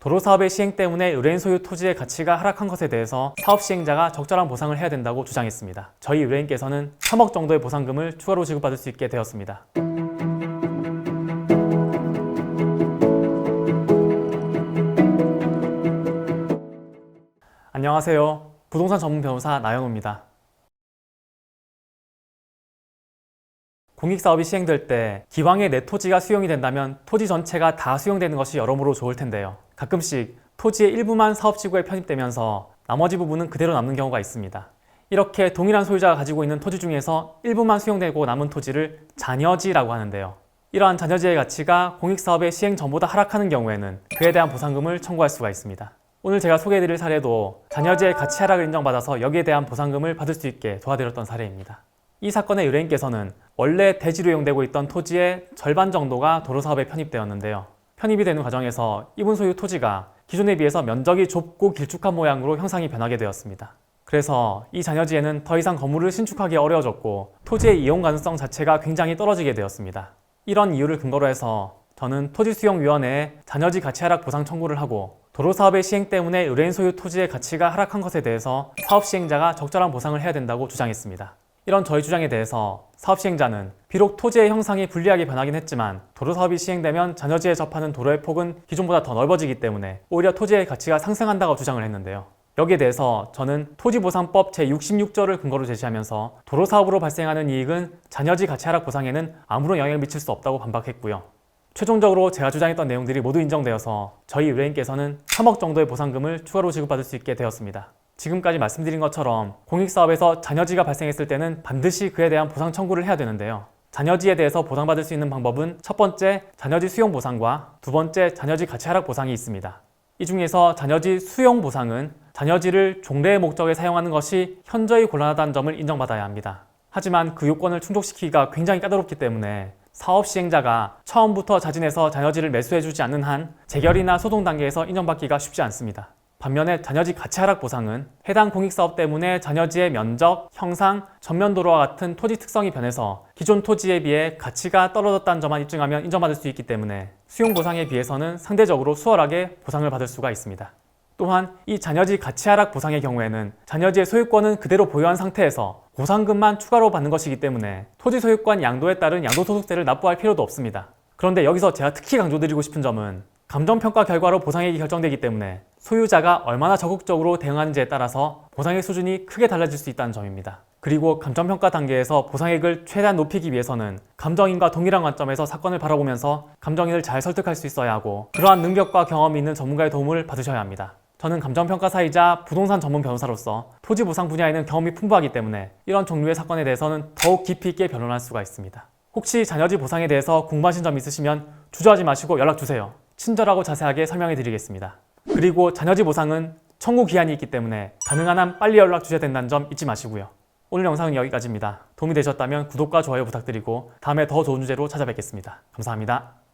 도로사업의 시행 때문에 의뢰인 소유 토지의 가치가 하락한 것에 대해서 사업 시행자가 적절한 보상을 해야 된다고 주장했습니다. 저희 의뢰인께서는 3억 정도의 보상금을 추가로 지급받을 수 있게 되었습니다. 안녕하세요. 부동산 전문 변호사 나영우입니다. 공익사업이 시행될 때 기왕에 내 토지가 수용이 된다면 토지 전체가 다 수용되는 것이 여러모로 좋을 텐데요. 가끔씩 토지의 일부만 사업지구에 편입되면서 나머지 부분은 그대로 남는 경우가 있습니다. 이렇게 동일한 소유자가 가지고 있는 토지 중에서 일부만 수용되고 남은 토지를 잔여지라고 하는데요. 이러한 잔여지의 가치가 공익사업의 시행 전보다 하락하는 경우에는 그에 대한 보상금을 청구할 수가 있습니다. 오늘 제가 소개해드릴 사례도 잔여지의 가치 하락을 인정받아서 여기에 대한 보상금을 받을 수 있게 도와드렸던 사례입니다. 이 사건의 의뢰인께서는 원래 대지로 이용되고 있던 토지의 절반 정도가 도로사업에 편입되었는데요. 편입이 되는 과정에서 이분 소유 토지가 기존에 비해서 면적이 좁고 길쭉한 모양으로 형상이 변하게 되었습니다. 그래서 이 잔여지에는 더 이상 건물을 신축하기 어려워졌고 토지의 이용 가능성 자체가 굉장히 떨어지게 되었습니다. 이런 이유를 근거로 해서 저는 토지수용위원회에 잔여지 가치 하락 보상 청구를 하고 도로사업의 시행 때문에 의뢰인 소유 토지의 가치가 하락한 것에 대해서 사업 시행자가 적절한 보상을 해야 된다고 주장했습니다. 이런 저희 주장에 대해서 사업 시행자는 비록 토지의 형상이 불리하게 변하긴 했지만 도로사업이 시행되면 잔여지에 접하는 도로의 폭은 기존보다 더 넓어지기 때문에 오히려 토지의 가치가 상승한다고 주장을 했는데요. 여기에 대해서 저는 토지보상법 제66조를 근거로 제시하면서 도로사업으로 발생하는 이익은 잔여지 가치 하락 보상에는 아무런 영향을 미칠 수 없다고 반박했고요. 최종적으로 제가 주장했던 내용들이 모두 인정되어서 저희 의뢰인께서는 3억 정도의 보상금을 추가로 지급받을 수 있게 되었습니다. 지금까지 말씀드린 것처럼 공익사업에서 잔여지가 발생했을 때는 반드시 그에 대한 보상 청구를 해야 되는데요. 잔여지에 대해서 보상받을 수 있는 방법은 첫 번째, 잔여지 수용 보상과 두 번째, 잔여지 가치 하락 보상이 있습니다. 이 중에서 잔여지 수용 보상은 잔여지를 종래의 목적에 사용하는 것이 현저히 곤란하다는 점을 인정받아야 합니다. 하지만 그 요건을 충족시키기가 굉장히 까다롭기 때문에 사업 시행자가 처음부터 자진해서 잔여지를 매수해주지 않는 한 재결이나 소송 단계에서 인정받기가 쉽지 않습니다. 반면에 잔여지 가치 하락 보상은 해당 공익사업 때문에 잔여지의 면적, 형상, 전면도로와 같은 토지 특성이 변해서 기존 토지에 비해 가치가 떨어졌다는 점만 입증하면 인정받을 수 있기 때문에 수용 보상에 비해서는 상대적으로 수월하게 보상을 받을 수가 있습니다. 또한 이 잔여지 가치 하락 보상의 경우에는 잔여지의 소유권은 그대로 보유한 상태에서 보상금만 추가로 받는 것이기 때문에 토지 소유권 양도에 따른 양도소득세를 납부할 필요도 없습니다. 그런데 여기서 제가 특히 강조드리고 싶은 점은 감정평가 결과로 보상액이 결정되기 때문에 소유자가 얼마나 적극적으로 대응하는지에 따라서 보상액 수준이 크게 달라질 수 있다는 점입니다. 그리고 감정평가 단계에서 보상액을 최대한 높이기 위해서는 감정인과 동일한 관점에서 사건을 바라보면서 감정인을 잘 설득할 수 있어야 하고 그러한 능력과 경험이 있는 전문가의 도움을 받으셔야 합니다. 저는 감정평가사이자 부동산 전문 변호사로서 토지 보상 분야에는 경험이 풍부하기 때문에 이런 종류의 사건에 대해서는 더욱 깊이 있게 변론할 수가 있습니다. 혹시 잔여지 보상에 대해서 궁금하신 점 있으시면 주저하지 마시고 연락주세요. 친절하고 자세하게 설명해 드리겠습니다. 그리고 잔여지 보상은 청구 기한이 있기 때문에 가능한 한 빨리 연락 주셔야 된다는 점 잊지 마시고요. 오늘 영상은 여기까지입니다. 도움이 되셨다면 구독과 좋아요 부탁드리고 다음에 더 좋은 주제로 찾아뵙겠습니다. 감사합니다.